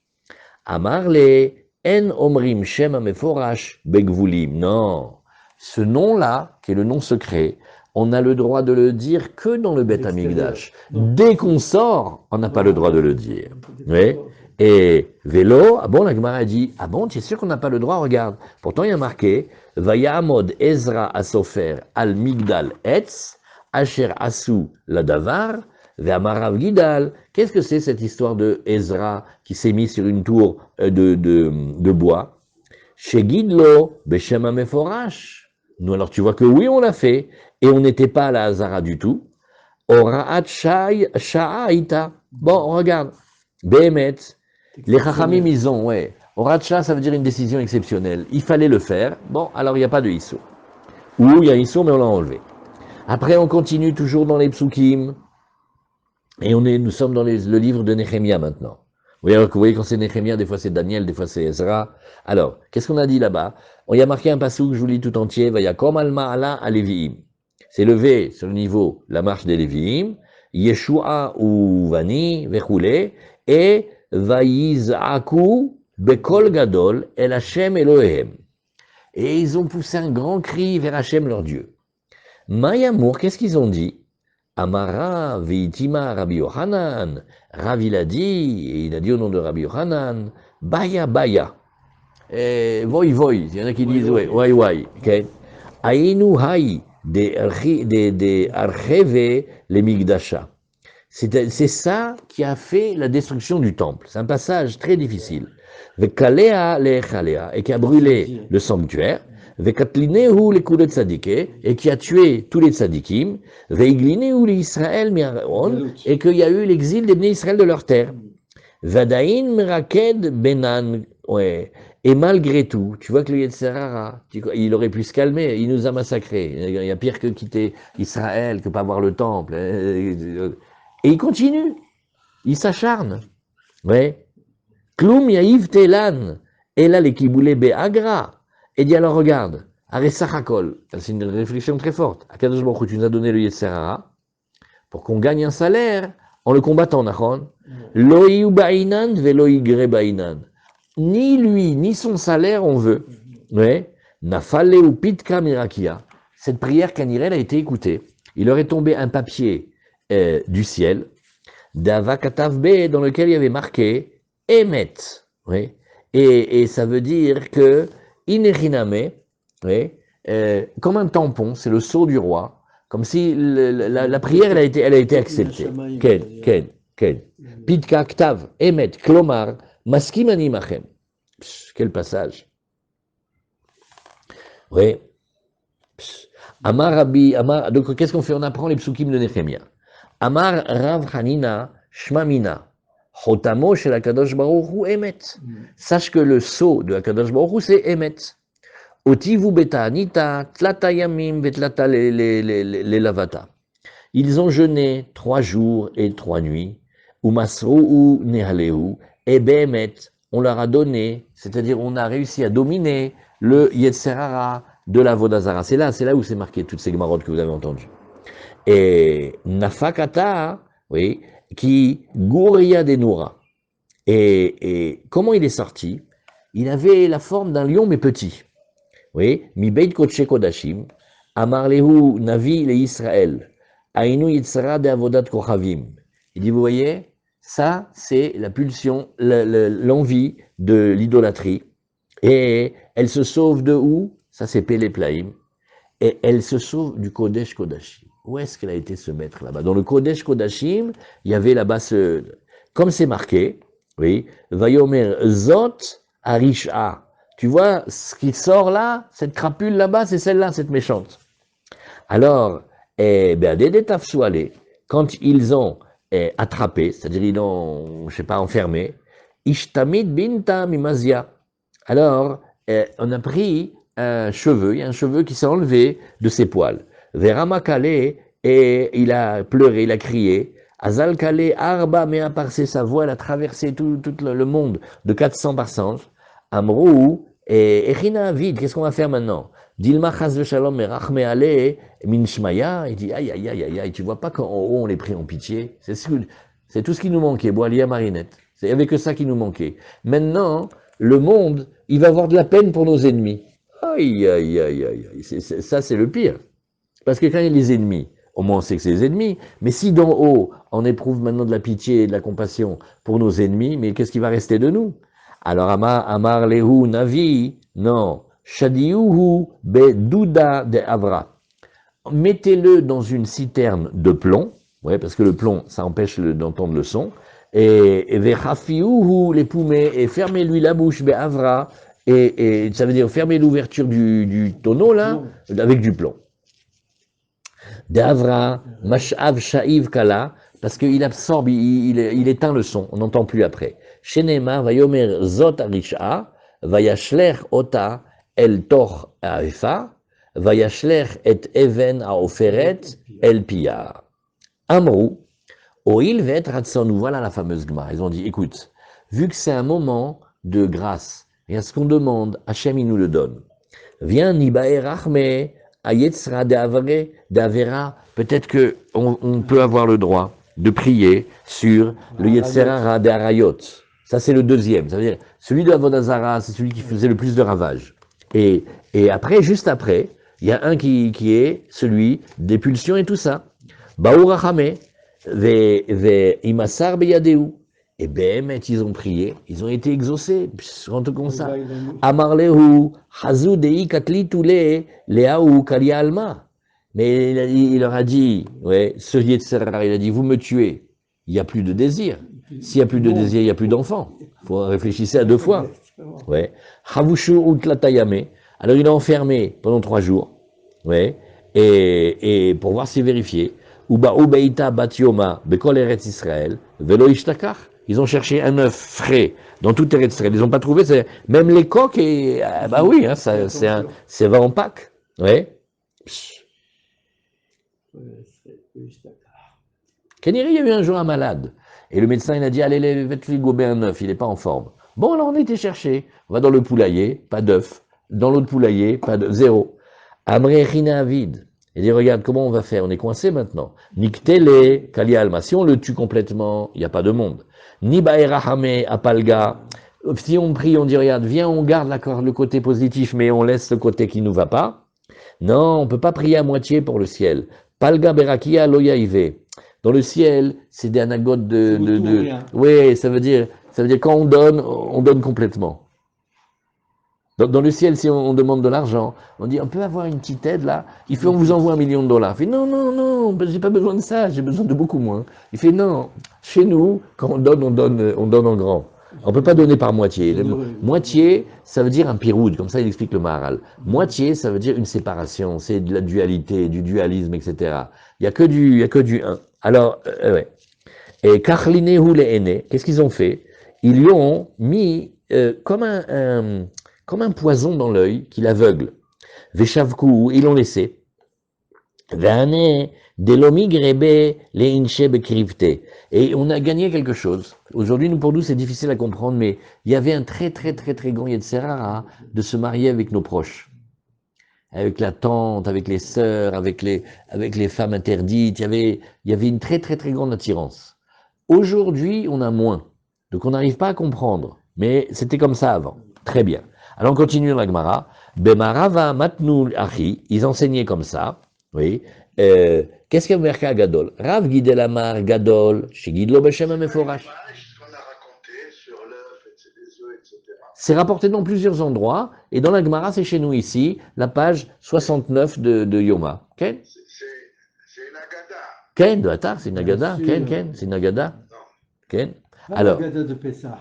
Amarle, en omrim shem ameforash begvulim. Non, ce nom-là, qui est le nom secret, on n'a le droit de le dire que dans le Beth Amikdash. Dès qu'on sort, on n'a pas le droit de le dire. Oui. Et vélo, ah bon, la Gemara a dit, ah bon, tu es sûr qu'on n'a pas le droit, regarde. Pourtant, il y a marqué, Vayamod Ezra Asofer al Migdal Etz, Asher Asu Ladavar, Ve'amarav Gidal. Qu'est-ce que c'est cette histoire de Ezra qui s'est mis sur une tour de bois? Chez Gidlo, Beshem Ameforash. Nous, alors tu vois que oui, on l'a fait, et on n'était pas à la Hazara du tout. Oraat Sha'aita. Bon, regarde. Behemet. Les Chachamim, ils ont, ouais. Oracha, ça veut dire une décision exceptionnelle. Il fallait le faire. Bon, alors il n'y a pas de Issou. Ou il y a Issou, mais on l'a enlevé. Après, on continue toujours dans les psukim. Et nous sommes dans le livre de Nehemia maintenant. Vous voyez, quand c'est Nehemia, des fois c'est Daniel, des fois c'est Ezra. Alors, qu'est-ce qu'on a dit là-bas? On y a marqué un passage que je vous lis tout entier. Vayakom al-ma'ala al-Levi'im. C'est levé sur le niveau, la marche des Lévi'im. Yeshua ou Vani, Vechoulé. Et Vayiz'aku bekol gadol el Hashem Elohem. Et ils ont poussé un grand cri vers Hashem leur Dieu. Mayamour, qu'est-ce qu'ils ont dit? Amara veitima Rabbi Yohanan. Rav il a dit, et il a dit au nom de Rabbi Yohanan, Baya Baya. Voi Voi, il y en a qui disent, ouais, Wai Wai. Ainu Hai de Archeve le Migdasha. C'est ça qui a fait la destruction du temple. C'est un passage très difficile. Vekalea le Echalea, et qui a brûlé le sanctuaire. Vekatlinehu le coups de tzadike, et qui a tué tous les tzadikim. Veiglinehu le Israël mi'araon, et qu'il y a eu l'exil des Bnei Israël de leur terre. Vadain meraked benan, ouais. Et malgré tout, tu vois que le Yetzirah, il aurait pu se calmer, il nous a massacrés. Il y a pire que quitter Israël, que pas voir le temple. Et il continue, il s'acharne. Ouais. Kloum yaïv telan, et là les kiboulé be'agra. Et dit alors regarde, Aresachakol, c'est une réflexion très forte. Akadosh Baruch Hu, tu nous as donné le Yetzirah pour qu'on gagne un salaire en le combattant, Nachon. Loi bainan veloi gre bainan. Ni lui, ni son salaire, on veut. Ouais. Nafale ou pitka mirakia. Cette prière Kanirel a été écoutée. Il leur est tombé un papier du ciel, d'Ava Katavbe, dans lequel il y avait marqué Emet. Oui. Et ça veut dire que Ineriname, oui, comme un tampon, c'est le sceau du roi, comme si la prière elle a été acceptée. Ken. Pitka Ktav, Emet, Klomar, Maskimani Machem. Quel passage. Oui. Amar Rabbi, Amar, donc qu'est-ce qu'on fait? On apprend les psukim de Nehemia. Amar Rav Hanina Shmamina. Chotamo shel HaKadosh Baruch Hu Emet. Sache que le sceau de HaKadosh Baruch Hu c'est Emet. Otivu beta anita tlata yamim vetlata le lavata. Ils ont jeûné 3 jours et 3 nuits. Umasru nehaleu et behemet. On leur a donné, c'est-à-dire on a réussi à dominer le Yetzerara de la Vodazara. C'est là où c'est marqué toutes ces gemarotes que vous avez entendues. Et Nafakata, oui, qui Gouria Denura. Et comment il est sorti? Il avait la forme d'un lion mais petit. Oui, Mi Beit Kodesh Kodashim, Amar Lehu Navi le Israël, Ainu Yitzhara de Avodat Kochavim. Il dit, vous voyez, ça c'est la pulsion, l'envie de l'idolâtrie. Et elle se sauve de où? Ça c'est Péléplaïm. Et elle se sauve du Kodesh Kodashim. Où est-ce qu'elle a été se mettre là-bas? Dans le Kodesh Kodashim, il y avait là-bas comme c'est marqué, oui, Vayomer Zot Arisha. Tu vois, ce qui sort là, cette crapule là-bas, c'est celle-là, cette méchante. Alors, quand ils ont attrapé, c'est-à-dire ils l'ont, je sais pas, enfermé, Ishtamid binta mimazia. Alors, on a pris un cheveu, il y a un cheveu qui s'est enlevé de ses poils. Veramakale, et il a pleuré, il a crié. Azalkale arba mea parse, sa voix, elle a traversé tout le monde de 400 parsanges. Amrou, et Echina vide, qu'est-ce qu'on va faire maintenant? Dilma chas v'shalom merachme ale min shmaya, il dit aïe, tu vois pas qu'en haut on les pris en pitié? C'est tout ce qui nous manquait, Boalia Marinette. Il n'y avait que ça qui nous manquait. Maintenant, le monde, il va avoir de la peine pour nos ennemis. Aïe. Ça, c'est le pire. Parce que quand il y a les ennemis, au moins on sait que c'est les ennemis, mais si d'en haut, on éprouve maintenant de la pitié et de la compassion pour nos ennemis, mais qu'est-ce qui va rester de nous? Alors, Amar Lehu Navi, non, Shadiuhu Bedouda de Avra. Mettez-le dans une citerne de plomb, ouais, parce que le plomb, ça empêche d'entendre le son, et Vechafiuhu les poumets, et fermez-lui la bouche, Be'avra, et ça veut dire fermer l'ouverture du tonneau, là, avec du plomb. D'Avra, Mashav Sha'iv Kala, parce qu'il absorbe, il éteint le son, on n'entend plus après. Shenema, Vayomer Zot Arisha, Vayashler Ota, El Tor Aefa, Vayashler et Even Aoferet, El Piyar. Amrou, Oil Vet Ratson, voilà la fameuse Gemara. Ils ont dit, écoute, vu que c'est un moment de grâce, et à ce qu'on demande, Hachem il nous le donne. Viens, Nibae Rachme, Ayetzra d'Avera, peut-être qu'on peut avoir le droit de prier sur le Yetzerara de Arayot. Ça, c'est le deuxième. Ça veut dire, celui de Avodazara, c'est celui qui faisait le plus de ravages. Et après, juste après, il y a un qui est celui des pulsions et tout ça. Baourachame, ve imasar beyadeu. Et Behemet, ils ont prié, ils ont été exaucés. Rends-toi compte ça. Amarlehu, Hazou dei katli toulé, leaou kalia alma. Mais il leur a dit, ouais, ce Yetzerara, il a dit, vous me tuez, il n'y a plus de désir. S'il n'y a plus de désir, il n'y a plus d'enfants. Il faut réfléchir à 2 fois. Ouais. Havushu utlatayame. Alors il a enfermé pendant 3 jours. Ouais. Et pour voir si vérifié. Uba ubeita batioma bekol eretz Israël, velo ishtakach. Ils ont cherché un œuf frais dans tout Eretz Israël. Ils n'ont pas trouvé, même les coques, et bah oui, hein, c'est va en Pâques. Ouais. Keniri, il y a eu un jour un malade. Et le médecin, il a dit, allez, faites-lui gober un œuf, il n'est pas en forme. Bon, alors on a été chercher. On va dans le poulailler, pas d'œuf. Dans l'autre poulailler, pas de zéro. Amrechina vide. Il dit, regarde, comment on va faire? On est coincé maintenant. Niktele, Kali Alma. Si on le tue complètement, il n'y a pas de monde. Ni Baerahame, Apalga. Si on prie, on dit, regarde, viens, on garde le côté positif, mais on laisse le côté qui nous va pas. Non, on peut pas prier à moitié pour le ciel. Palga Berakia Loyaïve. Dans le ciel, c'est des anagotes oui, ça veut dire quand on donne complètement. Dans le ciel, si on demande de l'argent, on dit, on peut avoir une petite aide là? Il fait, on vous envoie $1 million. Il fait, non, non, non, j'ai pas besoin de ça, j'ai besoin de beaucoup moins. Il fait, non, chez nous, quand on donne en grand. On peut pas donner par moitié. Moitié, ça veut dire un piroud, comme ça il explique le Maharal. Moitié, ça veut dire une séparation, c'est de la dualité, du dualisme, etc. Il y a que du un. Alors, ouais. Et Karlinehu le Ene, qu'est-ce qu'ils ont fait? Ils lui ont mis comme un poison dans l'œil qui l'aveugle. Veshavku, ils l'ont laissé. Vane delomi grebe le inche bekrivte. Et on a gagné quelque chose. Aujourd'hui, pour nous, c'est difficile à comprendre, mais il y avait un très, très, très, très grand Yetzerara de se marier avec nos proches. Avec la tante, avec les sœurs, avec les femmes interdites. Il y avait une très, très, très grande attirance. Aujourd'hui, on a moins. Donc, on n'arrive pas à comprendre. Mais c'était comme ça avant. Très bien. Alors, on continue dans la Gemara. Bemarava matnu achi. Ils enseignaient comme ça. Oui. Qu'est-ce qu'il y a au Merka Gadol? Rav Gidel Amar Gadol, chez Gidlo Beshem Ameforash. C'est rapporté dans plusieurs endroits, et dans la Gemara, c'est chez nous ici, la page 69 de Yoma. Ken? C'est une agada. Ken, de Hatar, c'est une agada. Ken, c'est une agada. Ken. Alors, de Pessah.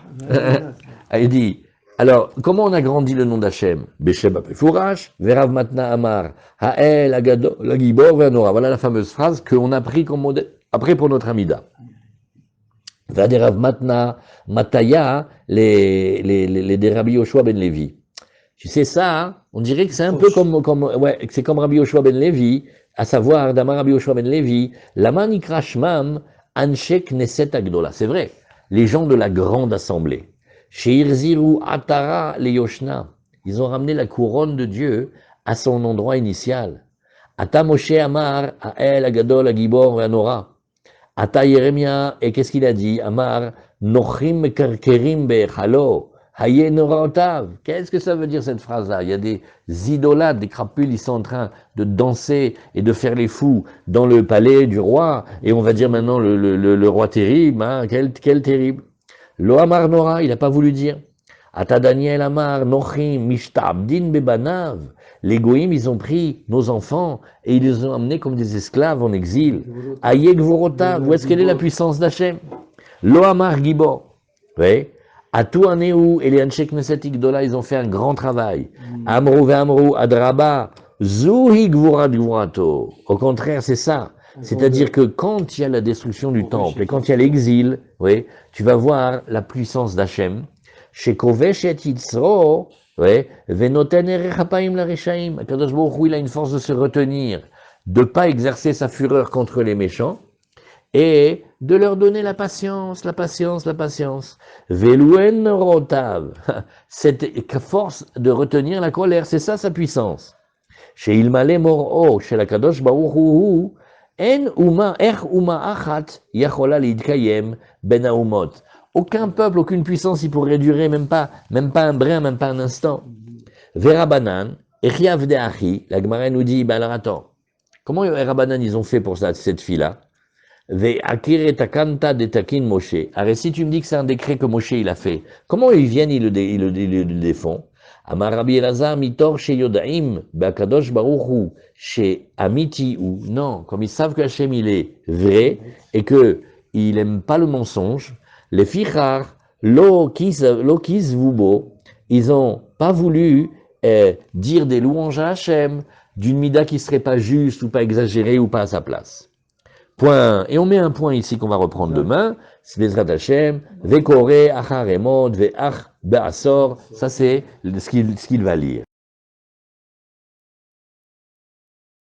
il dit, alors, comment on a grandi le nom d'Hachem? Beshem Ameforash, Verav Matna Amar, Ha'el, Agado, Lagibor, Veanora. Voilà la fameuse phrase qu'on a pris comme modèle, après pour notre Amida. Vaderav Matna, Mataya, les Rabbi Yoshua ben Levi. Tu sais ça, hein, on dirait que c'est un peu c'est comme Rabbi Yoshua ben Levi, à savoir, d'Amar Rabbi Yoshua ben Levi, Laman Ikrashmam, Anshe Knesset Agdola. C'est vrai, les gens de la grande assemblée. Sheirziru Atara le Yoshna. Ils ont ramené la couronne de Dieu à son endroit initial. Ata Moshe Amar, Ha'el, Agadol, Agibor, Veanora. Ata Yeremia, et qu'est-ce qu'il a dit? Amar, Nochim Kerkerim Bechalo, Haye Noraotav. Qu'est-ce que ça veut dire cette phrase-là? Il y a des idolâtres, des crapules, ils sont en train de danser et de faire les fous dans le palais du roi, et on va dire maintenant le roi terrible, hein, quel terrible. Lo Amar Nora, il n'a pas voulu dire. Ata Daniel Amar, Nochim, Mishtabdin Bebanav. Les goïms, ils ont pris nos enfants et ils les ont amenés comme des esclaves en exil. Ayek Vorota, où est-ce qu'elle est la puissance d'Hachem? Lo Amar Gibor. Oui. Atou Anehu et les Anshek Knesset Igdola, ils ont fait un grand travail. Amrou ve'amrou adraba, Zuhi Gvurat Gvurato. Au contraire, c'est ça. C'est-à-dire que quand il y a la destruction du temple et quand il y a l'exil, oui, tu vas voir la puissance d'Hachem. Chez Kovesh et Yitzro, oui, Venoten Erechapaim la Rechaim. Akadosh Baruch Hu, il a une force de se retenir, de ne pas exercer sa fureur contre les méchants et de leur donner la patience, la patience, la patience. Veluen Rotav. Cette force de retenir la colère, c'est ça sa puissance. Chez Ilmale Mor'o, chez la Kadosh Baruch Hu, En Uma, Uma Achat, Yachola Lidkayem, Ben Aumot. Aucun peuple, aucune puissance, il pourrait durer même pas un brin, même pas un instant. Verabanan, Echiav de Achi, la Gemara nous dit, ben alors attends, comment Verabanan ils ont fait pour ça, cette fille-là? Ve Akire Takanta de Takin Moshe. Alors si tu me dis que c'est un décret que Moshe il a fait, comment ils viennent, ils le défont? Amar Rabbi Elazar mitor chez Yodaim, Bakadosh Baruchu, chez Amiti ou non, comme ils savent que Hachem il est vrai et que il aime pas le mensonge. Les fichar, lokis vubo, ils ont pas voulu dire des louanges à Hachem d'une mida qui serait pas juste ou pas exagérée ou pas à sa place. Point. Et on met un point ici qu'on va reprendre demain. C'est Bezrat Hachem, vekore achar emod ve'ach be'asor. Ça c'est ce qu'il va lire.